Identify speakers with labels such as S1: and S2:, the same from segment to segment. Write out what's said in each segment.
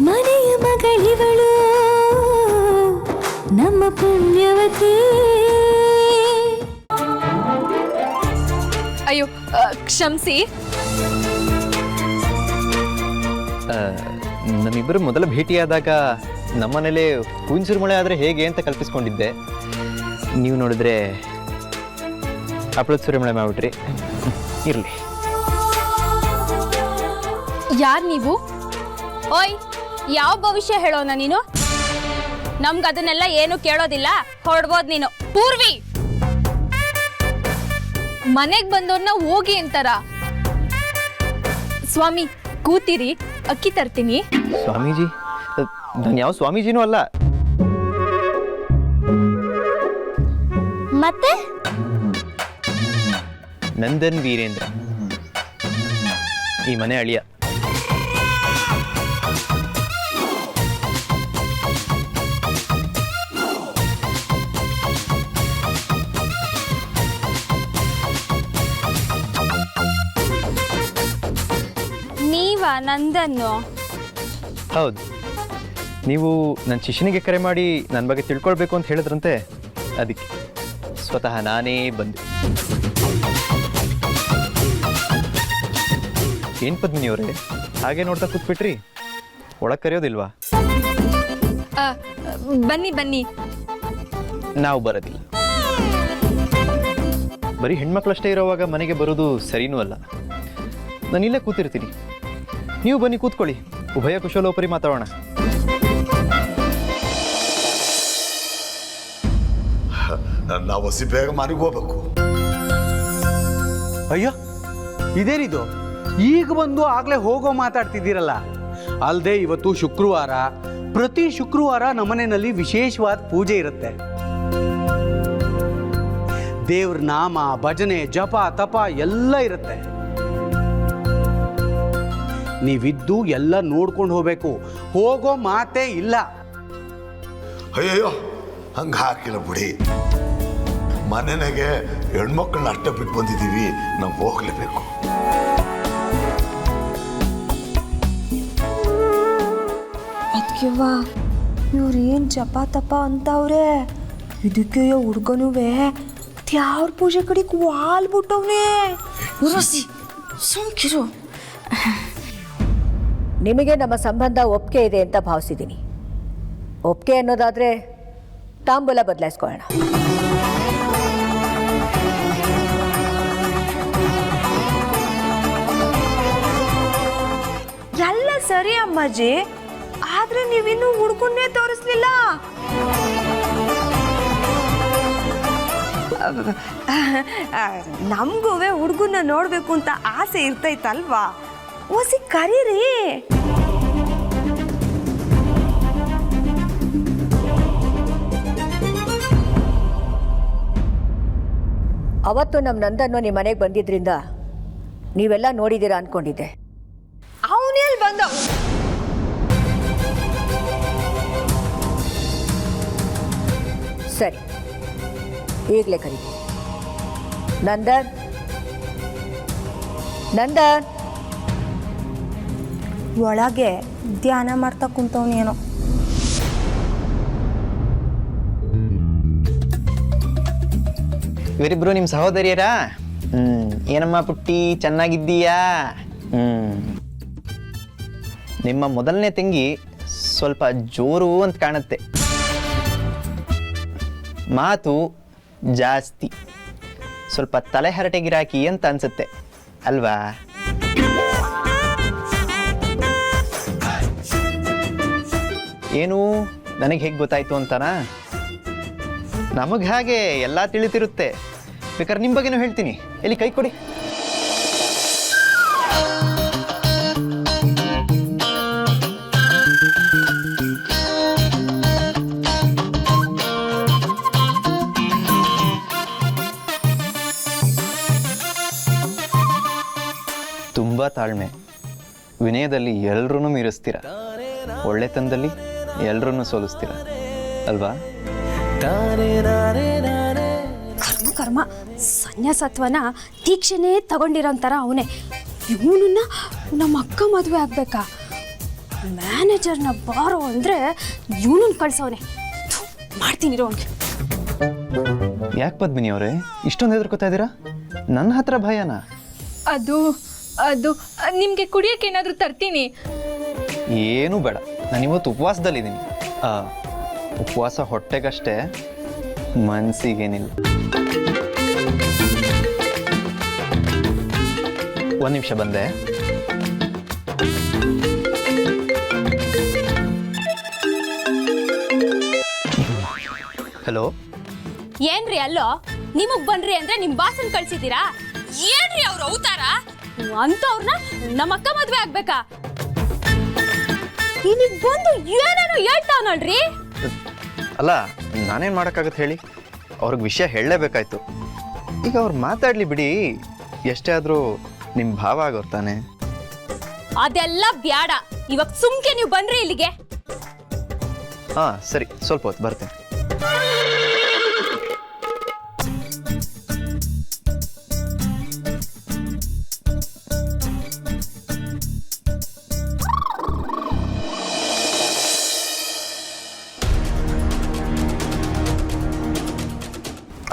S1: ಮನೆಯ ಮಗಳಿವಳು ನಮ್ಮ ಪುಣ್ಯವತಿ.
S2: ಅಯ್ಯೋ ಕ್ಷಮಿಸಿ.
S3: ನಮ್ಮಿಬ್ಬರು ಮೊದಲ ಭೇಟಿಯಾದಾಗ ನಮ್ಮನೇಲೆ ಹೂವಿನ ಸುರಿಮಳೆ ಆದರೆ ಹೇಗೆ ಅಂತ ಕಲ್ಪಿಸ್ಕೊಂಡಿದ್ದೆ. ನೀವು ನೋಡಿದ್ರೆ ಹಪ್ಪಳದ ಸುರಿಮಳೆ ಮಾಡ್ಬಿಟ್ರಿ. ಇರಲಿ.
S2: ಯಾರು ನೀವು?
S4: ಓಯ್, ಯಾವ ಭವಿಷ್ಯ ಹೇಳೋನ ನೀನು? ನಮ್ಗೆ ಅದನ್ನೆಲ್ಲ ಏನು ಕೇಳೋದಿಲ್ಲ, ಹೊರಡ್ಬೋದು ನೀನು.
S2: ಪೂರ್ವಿ, ಮನೆಗ್ ಬಂದವ್ರನ್ನ ಹೋಗಿ ಅಂತಾರ. ಸ್ವಾಮಿ ಕೂತಿರಿ, ಅಕ್ಕಿ ತರ್ತೀನಿ.
S3: ಸ್ವಾಮೀಜಿ? ನಾನು ಯಾವ ಸ್ವಾಮೀಜಿನೂ ಅಲ್ಲ.
S1: ಮತ್ತೆ
S3: ನಂದನ್ ವೀರೇಂದ್ರ, ಈ ಮನೆ ಅಳಿಯ.
S4: ನೀವಾ ನಂದನ್ನು?
S3: ಹೌದು. ನೀವು ನನ್ನ ಶಿಷ್ಯನಿಗೆ ಕರೆ ಮಾಡಿ ನನ್ನ ಬಗ್ಗೆ ತಿಳ್ಕೊಳ್ಬೇಕು ಅಂತ ಹೇಳಿದ್ರಂತೆ, ಅದಕ್ಕೆ ಸ್ವತಃ ನಾನೇ ಬಂದೆ. ಏನು ಪದ್ಮಿನಿಯವರೇ ಹಾಗೆ ನೋಡ್ತಾ ಕೂತ್ಬಿಟ್ರಿ? ಒಳಗೆ ಕರೆಯೋದಿಲ್ವಾ?
S2: ಬನ್ನಿ ಬನ್ನಿ.
S3: ನಾವು ಬರೋದಿಲ್ಲ. ಬರೀ ಹೆಣ್ಮಕ್ಳಷ್ಟೇ ಇರೋವಾಗ ಮನೆಗೆ ಬರೋದು ಸರಿನೂ ಅಲ್ಲ. ನಾನು ಇಲ್ಲೇ ಕೂತಿರ್ತೀನಿ, ನೀವು ಬನ್ನಿ ಕೂತ್ಕೊಳ್ಳಿ, ಉಭಯ ಕುಶಲೋಪರಿ ಮಾತಾಡೋಣ.
S5: ನಾವು ಹೊಸಿ ಬೇಗ ಮನೆಗೆ ಹೋಗ್ಬೇಕು.
S6: ಅಯ್ಯೋ, ಇದೇನಿದು? ಈಗ ಬಂದು ಆಗ್ಲೇ ಹೋಗೋ ಮಾತಾಡ್ತಿದ್ದೀರಲ್ಲ. ಅಲ್ಲದೆ ಇವತ್ತು ಶುಕ್ರವಾರ, ಪ್ರತಿ ಶುಕ್ರವಾರ ನಮ್ಮನೆಯಲ್ಲಿ ವಿಶೇಷವಾದ ಪೂಜೆ ಇರುತ್ತೆ. ದೇವ್ರ ನಾಮ, ಭಜನೆ, ಜಪ, ತಪ ಎಲ್ಲ ಇರುತ್ತೆ. ನೀವಿದ್ದು ಎಲ್ಲ ನೋಡ್ಕೊಂಡು ಹೋಗ್ಬೇಕು, ಹೋಗೋ ಮಾತೇ ಇಲ್ಲ.
S5: ಅಯ್ಯಯ್ಯೋ, ಹಂಗೆ ಹಾಕಿಲ್ಲ ಬಿಡಿ. ಮನೆಗೆ ಹೆಣ್ಮಕ್ಳನ್ನ ಅಷ್ಟೇ ಬಿಟ್ಟು ಬಂದಿದ್ದೀವಿ, ನಾವು ಹೋಗ್ಲೇಬೇಕು.
S1: ಅದಕ್ಕೆವ್ವ ಇವ್ರೇನು ಜಪ ತಪ ಅಂತವ್ರೆ. ಇದಕ್ಕೆ ಹುಡ್ಗನುವೆ ತ್ಯಾವ್ರ ಪೂಜೆ ಕಡೆಗೆ ವಾಲ್ಬಿಟ್ಟವ್ನೆ. ಸುಮ್ಕಿರು.
S7: ನಿಮಗೆ ನಮ್ಮ ಸಂಬಂಧ ಒಪ್ಪಿಗೆ ಇದೆ ಅಂತ ಭಾವಿಸಿದ್ದೀನಿ. ಒಪ್ಪಿಗೆ ಅನ್ನೋದಾದರೆ ತಾಂಬೂಲ ಬದಲಾಯಿಸ್ಕೊಳ್ಳೋಣ.
S1: ಎಲ್ಲ ಸರಿ ಅಮ್ಮಾಜಿ, ಆದ್ರೆ ನೀವಿನ್ನೂ ಹುಡ್ಗನ್ನೇ ತೋರಿಸ್ಲಿಲ್ಲ. ನಮಗೂ ಹುಡ್ಗನ್ನ ನೋಡ್ಬೇಕು ಅಂತ ಆಸೆ ಇರ್ತೈತಲ್ವಾ? ಹೊಸಿ ಕರೀರಿ.
S7: ಅವತ್ತು ನಮ್ಮ ನಂದನ್ನು ನಿಮ್ಮ ಮನೆಗೆ ಬಂದಿದ್ರಿಂದ ನೀವೆಲ್ಲ ನೋಡಿದ್ದೀರಾ ಅಂದ್ಕೊಂಡಿದ್ದೆ.
S1: ಅವನೇಲ್ ಬಂದ?
S7: ಸರಿ, ಈಗಲೇ ಕರೀ. ನಂದನ್, ನಂದನ್.
S1: ಒಳಗೆ ಧ್ಯಾನ ಮಾಡ್ತಾ ಕುಂತವನೇನೋ.
S3: ಇವರಿಬ್ರು ನಿಮ್ಮ ಸಹೋದರಿಯರಾ? ಏನಮ್ಮ ಪುಟ್ಟಿ, ಚೆನ್ನಾಗಿದ್ದೀಯಾ? ನಿಮ್ಮ ಮೊದಲನೇ ತಂಗಿ ಸ್ವಲ್ಪ ಜೋರು ಅಂತ ಕಾಣುತ್ತೆ, ಮಾತು ಜಾಸ್ತಿ, ಸ್ವಲ್ಪ ತಲೆ ಹರಟೆಗಿರಾಕಿ ಅಂತ ಅನ್ಸುತ್ತೆ ಅಲ್ವಾ? ಏನು ನನಗೆ ಹೇಗೆ ಗೊತ್ತಾಯ್ತು ಅಂತನಾ? ನಮಗೆ ಹಾಗೆ ಎಲ್ಲ ತಿಳಿತಿರುತ್ತೆ. ಬೇಕಾದ್ರೆ ನಿಮ್ಮ ಬಗ್ಗೆನೂ ಹೇಳ್ತೀನಿ. ಎಲ್ಲಿ ಕೈ ಕೊಡಿ. ತುಂಬ ತಾಳ್ಮೆ, ವಿನಯದಲ್ಲಿ ಎಲ್ಲರೂ ಮೀರಿಸ್ತೀರ, ಒಳ್ಳೆತನದಲ್ಲಿ ಎಲ್ಲರನ್ನೂ ಸೋಲಿಸ್ತೀರ ಅಲ್ವಾ?
S4: ಕರ್ಮ ಕರ್ಮ, ಸನ್ಯಾಸತ್ವನ ದೀಕ್ಷೆನೇ ತಗೊಂಡಿರೋಂಥರ ಅವನೇ. ಇವನನ್ನ ನಮ್ಮ ಅಕ್ಕ ಮದುವೆ ಆಗ್ಬೇಕಾ? ಮ್ಯಾನೇಜರ್ನ ಬಾರೋ ಅಂದರೆ ಇವನನ್ನು ಕಳ್ಸವನೆ. ಮಾಡ್ತೀನಿ ಅವ್ನಿಗೆ.
S3: ಯಾಕೆ ಪದ್ಮಿನಿ ಅವರೇ ಇಷ್ಟೊಂದು ಹೆದರ್ಕೋತಾ ಇದ್ದೀರಾ? ನನ್ನ ಹತ್ರ ಭಯನಾ?
S2: ಅದು ಅದು ನಿಮಗೆ ಕುಡಿಯೋಕೆ ಏನಾದರೂ ತರ್ತೀನಿ.
S3: ಏನೂ ಬೇಡ, ನಾನು ಇವತ್ತು ಉಪವಾಸದಲ್ಲಿದ್ದೀನಿ. ಉಪವಾಸ ಹೊಟ್ಟೆಗಷ್ಟೇ, ಮನಸ್ಸಿಗೇನಿಲ್ಲ. ಒಂದು ನಿಮಿಷ ಬಂದೆ. ಹಲೋ,
S4: ಏನ್ರಿ ಅಲ್ಲೋ ನಿಮಗ್ ಬನ್ರಿ ಅಂದ್ರೆ ನಿಮ್ ಬಾಸನ್ ಕಳ್ಸಿದ್ದೀರಾ? ಏನ್ರಿ ಅವ್ರ ಅವತಾರ ಅಂತವ್ರನ್ನ ನಮ್ಮ ಅಕ್ಕ ಮದ್ವೆ ಆಗ್ಬೇಕಾ? ಇಲ್ಲಿಗ್ ಬಂದು ಏನೇನೋ ಹೇಳ್ತಾವನಲ್ರಿ.
S3: ಅಲ್ಲ ನಾನೇನು ಮಾಡೋಕ್ಕಾಗತ್ತೆ ಹೇಳಿ? ಅವ್ರಿಗೆ ವಿಷಯ ಹೇಳಲೇಬೇಕಾಯ್ತು. ಈಗ ಅವ್ರು ಮಾತಾಡಲಿ ಬಿಡಿ, ಎಷ್ಟೇ ಆದರೂ ನಿಮ್ಮ ಭಾವ ಆಗೋರು ತಾನೆ.
S4: ಅದೆಲ್ಲ ಬ್ಯಾಡ, ಇವಾಗ ಸುಮ್ಕೆ ನೀವು ಬನ್ರಿ ಇಲ್ಲಿಗೆ.
S3: ಹಾಂ ಸರಿ, ಸ್ವಲ್ಪ ಹೊತ್ತು ಬರ್ತೇನೆ.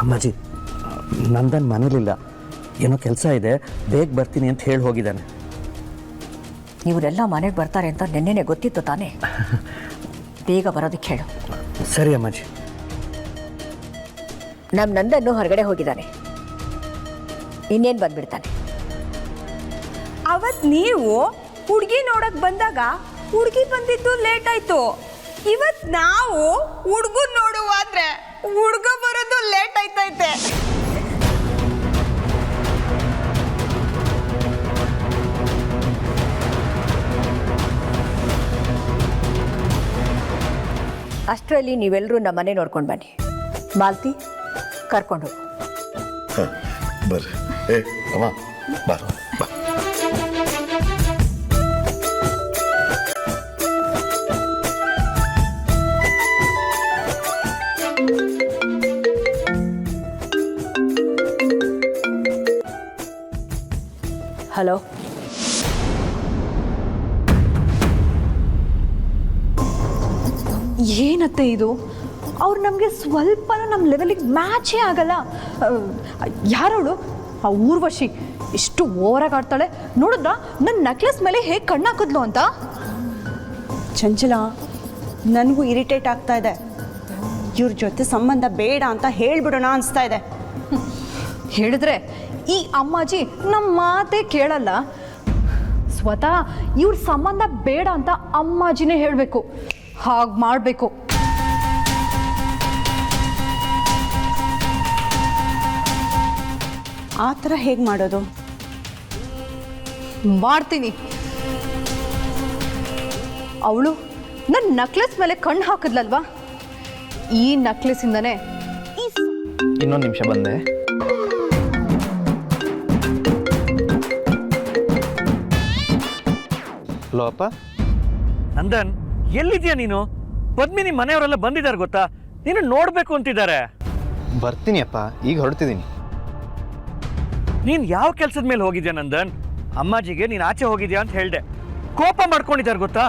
S8: ಅಮ್ಮಾಜಿ, ನಂದನ್ ಮನೇಲಿಲ್ಲ, ಏನೋ ಕೆಲಸ ಇದೆ, ಬೇಗ ಬರ್ತೀನಿ ಅಂತ ಹೇಳಿ ಹೋಗಿದ್ದಾನೆ.
S7: ಇವರೆಲ್ಲ ಮನೆಗೆ ಬರ್ತಾರೆ ಅಂತ ನೆನ್ನೆನೆ ಗೊತ್ತಿತ್ತು ತಾನೇ? ಬೇಗ ಬರೋದಕ್ಕೆ ಹೇಳು.
S8: ಸರಿ ಅಮ್ಮಾಜಿ.
S7: ನಮ್ಮ ನಂದನ್ನು ಹೊರಗಡೆ ಹೋಗಿದ್ದಾನೆ, ಇನ್ನೇನು ಬಂದ್ಬಿಡ್ತಾನೆ.
S1: ಅವತ್ ನೀವು ಹುಡುಗಿ ನೋಡಕ್ ಬಂದಾಗ ಹುಡುಗಿ ಬಂದಿದ್ದು ಲೇಟ್ ಆಯ್ತು. ಇವತ್ ನಾವು ಹುಡುಗನ್ ನೋಡುವ ಅಂದ್ರೆ ಹುಡುಗ ಬರೋದು ಲೇಟ್ ಆಯ್ತೈತೆ.
S7: ಅಷ್ಟರಲ್ಲಿ ನೀವೆಲ್ಲರೂ ನಮ್ಮ ಮನೆ ನೋಡ್ಕೊಂಡು ಬನ್ನಿ. ಮಾಲ್ತಿ ಕರ್ಕೊಂಡು ಹೋಗು.
S5: ಬರ್ರಿ. ಏ ಅಮ್ಮ ಬಾರ ಬಾ.
S7: ಹಲೋ,
S9: ಏನತ್ತೆ ಇದು? ಅವ್ರು ನಮಗೆ ಸ್ವಲ್ಪನೂ ನಮ್ಮ ಲೆವೆಲಿಗೆ ಮ್ಯಾಚೇ ಆಗಲ್ಲ. ಯಾರೋಳು ಆ ಊರ್ವಶಿ, ಎಷ್ಟು ಓವರಾಗಿ ಆಡ್ತಾಳೆ ನೋಡಿದ್ರಾ? ನನ್ನ ನೆಕ್ಲೆಸ್ ಮೇಲೆ ಹೇಗೆ ಕಣ್ಣಾಕಿದ್ಲು ಅಂತ.
S10: ಚಂಚಲ, ನನಗೂ ಇರಿಟೇಟ್ ಆಗ್ತಾ ಇದೆ. ಇವ್ರ ಜೊತೆ ಸಂಬಂಧ ಬೇಡ ಅಂತ ಹೇಳ್ಬಿಡೋಣ ಅನಿಸ್ತಾ ಇದೆ.
S9: ಹೇಳಿದ್ರೆ ಈ ಅಮ್ಮಾಜಿ ನಮ್ಮ ಮಾತೇ ಕೇಳಲ್ಲ. ಸ್ವತಃ ಇವ್ರ ಸಂಬಂಧ ಬೇಡ ಅಂತ ಅಮ್ಮಾಜಿನೇ ಹೇಳಬೇಕು. ಹಾಗೆ ಮಾಡಬೇಕು.
S10: ಆ ಥರ ಹೇಗೆ ಮಾಡೋದು?
S9: ಮಾಡ್ತೀನಿ. ಅವಳು ನನ್ನ ನೆಕ್ಲೆಸ್ ಮೇಲೆ ಕಣ್ಣು ಹಾಕಿದ್ಲಲ್ವಾ, ಈ ನೆಕ್ಲೆಸ್ಸಿಂದನೇ
S3: ಇನ್ನೊಂದು ನಿಮಿಷ ಬಂದೆ. ಹಲೋ ಅಪ್ಪ.
S8: ನಂದನ್, ಎಲ್ಲಿದ್ಯಾ ನೀನು? ಪದ್ಮಿನಿ ಮನೆಯವರೆಲ್ಲ ಬಂದಿದ್ದಾರೆ ಗೊತ್ತಾ, ನೀನು ನೋಡಬೇಕು ಅಂತಿದ್ದಾರೆ.
S3: ಬರ್ತೀನಿ ಅಪ್ಪ, ಈಗ ಹೊರಡ್ತಿದ್ದೀನಿ.
S8: ನೀನು ಯಾವ ಕೆಲಸದ ಮೇಲೆ ಹೋಗಿದ್ಯಾ ನಂದನ್? ಅಮ್ಮಾಜಿಗೆ ನೀನು ಆಚೆ ಹೋಗಿದ್ಯಾ ಅಂತ ಹೇಳಿದೆ, ಕೋಪ ಮಾಡ್ಕೊಂಡಿದ್ದಾರೆ ಗೊತ್ತಾ.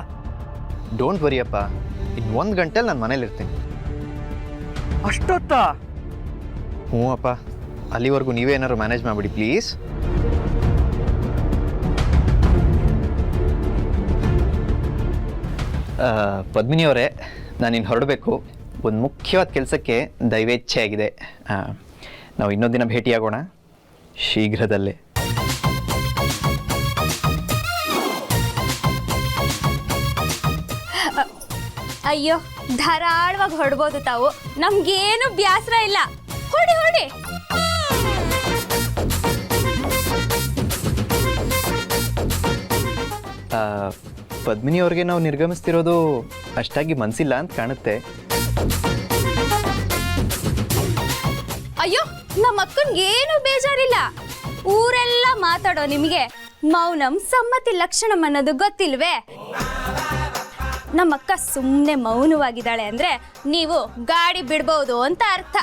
S3: ಡೋಂಟ್ ವರಿ ಅಪ್ಪ, ಇನ್ನು 1 ಗಂಟೆಲಿ ನಾನು ಮನೇಲಿರ್ತೀನಿ.
S8: ಅಷ್ಟೊತ್ತಾ?
S3: ಹ್ಞೂ ಅಪ್ಪ, ಅಲ್ಲಿವರೆಗೂ ನೀವೇ ಏನಾದ್ರು ಮ್ಯಾನೇಜ್ ಮಾಡಿಬಿಡಿ ಪ್ಲೀಸ್. ಪದ್ಮಿನಿ ಅವರೇ, ನಾನಿನ್ನು ಹೊರಡಬೇಕು. ಒಂದು ಮುಖ್ಯವಾದ ಕೆಲಸಕ್ಕೆ ದೈವೇಚ್ಛೆ ಆಗಿದೆ. ನಾವು ಇನ್ನೊಂದು ದಿನ ಭೇಟಿಯಾಗೋಣ ಶೀಘ್ರದಲ್ಲೇ.
S4: ಅಯ್ಯೋ, ಧಾರಾಳವಾಗಿ ಹೊಡ್ಬೋದು ತಾವು, ನಮ್ಗೇನು ಬ್ಯಾಸರ ಇಲ್ಲ. ಹೊಡಿ ಹೊಡಿ.
S3: ಪದ್ಮಿನಿ ಅವ್ರಿಗೆ ನಾವು ನಿರ್ಗಮಿಸ್ತಿರೋದು ಅಷ್ಟಾಗಿ ಮನಸ್ಸಿಲ್ಲ ಅಂತ ಕಾಣುತ್ತೆ.
S4: ಅಯ್ಯೋ, ನಮ್ಮ ಅಕ್ಕನ್ಗೇನು ಬೇಜಾರಿಲ್ಲ. ಊರೆಲ್ಲ ಮಾತಾಡೋ ನಿಮಗೆ ಮೌನಂ ಸಮ್ಮತಿ ಲಕ್ಷಣಂ ಅನ್ನೋದು ಗೊತ್ತಿಲ್ವೇ? ನಮ್ಮಕ್ಕ ಸುಮ್ಮನೆ ಮೌನವಾಗಿದ್ದಾಳೆ ಅಂದ್ರೆ ನೀವು ಗಾಡಿ ಬಿಡ್ಬೋದು ಅಂತ ಅರ್ಥ.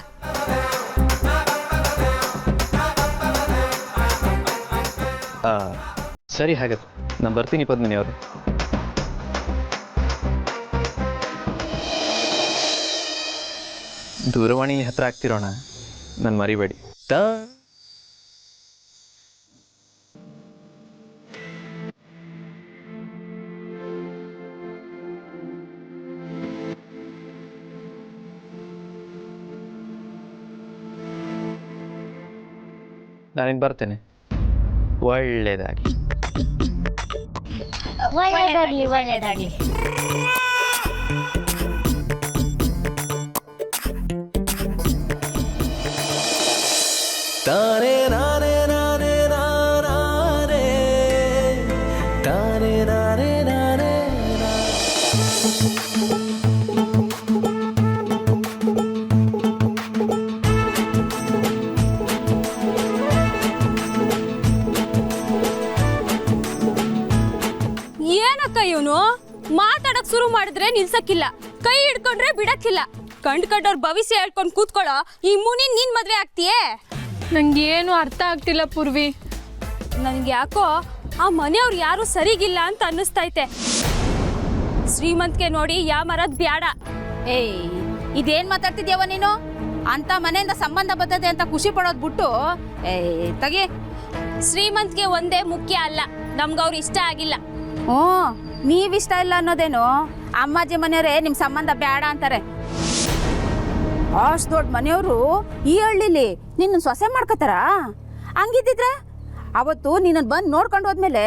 S3: ಸರಿ, ಹಾಗಾದ್ರೆ ನಾನು ಬರ್ತೀನಿ ಪದ್ಮಿನಿ ಅವರು. ದೂರವಾಣಿ ಹತ್ರ ಆಗ್ತಿರೋಣ, ನಾನು ಮರಿಬೇಡಿ. ನಾನಿನ್ನು ಬರ್ತೇನೆ. ಒಳ್ಳೆಯದಾಗಿ.
S4: ಒಳ್ಳೆದಾಗ್ಲಿ.
S11: ತಾನೇ ನಾನೇ ನಾನೇ ನಾನೇ ತಾನೇ ನಾನೇ ನಾನೇ
S4: ಏನಕ್ಕ ಇವನು ಮಾತಾಡಕ್ ಶುರು ಮಾಡಿದ್ರೆ ನಿಲ್ಸಕ್ಕಿಲ್ಲ, ಕೈ ಹಿಡ್ಕೊಂಡ್ರೆ ಬಿಡಕ್ಕಿಲ್ಲ. ಕಂಡ್ಕಂಡವ್ರ ಭವಿಷ್ಯ ಹೇಳ್ಕೊಂಡು ಕೂತ್ಕೊಳ್ಳೋ ಈ ಮುನಿ ನೀನ್ ಮದ್ವೆ ಆಗ್ತೀಯೇ?
S2: ನಂಗೇನು ಅರ್ಥ ಆಗ್ತಿಲ್ಲ ಪೂರ್ವಿ.
S4: ನನ್ಗೆ ಯಾಕೋ ಆ ಮನೆಯವ್ರು ಯಾರು ಸರಿಗಿಲ್ಲ ಅಂತ ಅನ್ನಿಸ್ತೈತೆ. ಶ್ರೀಮಂತಿಗೆ ನೋಡಿ ಯಾ ಮರದ್ ಬ್ಯಾಡ.
S12: ಏಯ್ ಇದೇನ್ ಮಾತಾಡ್ತಿದ್ಯವ ನೀನು? ಅಂತ ಮನೆಯಿಂದ ಸಂಬಂಧ ಬರ್ತದೆ ಅಂತ ಖುಷಿ ಪಡೋದ್ ಬಿಟ್ಟು ತಗಿ.
S4: ಶ್ರೀಮಂತಿಗೆ ಒಂದೇ ಮುಖ್ಯ ಅಲ್ಲ, ನಮ್ಗವ್ರು ಇಷ್ಟ ಆಗಿಲ್ಲ.
S12: ಹ್ಞೂ ನೀವಿಷ್ಟ ಇಲ್ಲ ಅನ್ನೋದೇನು, ಅಮ್ಮಾಜಿ ಮನೆಯವರೇ ನಿಮ್ ಸಂಬಂಧ ಬೇಡ ಅಂತಾರೆ. ಅಷ್ಟು ದೊಡ್ಡ ಮನೆಯವರು ಈ ಹಳ್ಳಿಲಿ ನಿನ್ನ ಸೊಸೆ ಮಾಡ್ಕೋತಾರ? ಹಂಗಿದ್ದಿದ್ರೆ ಅವತ್ತು ನಿನ್ನನ್ನು ಬಂದು ನೋಡ್ಕೊಂಡು ಹೋದ್ಮೇಲೆ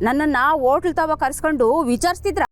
S12: ನನ್ನನ್ನು ಹೋಟ್ಲ್ ತವ ಕರ್ಸ್ಕೊಂಡು ವಿಚಾರಿಸ್ತಿದ್ರ.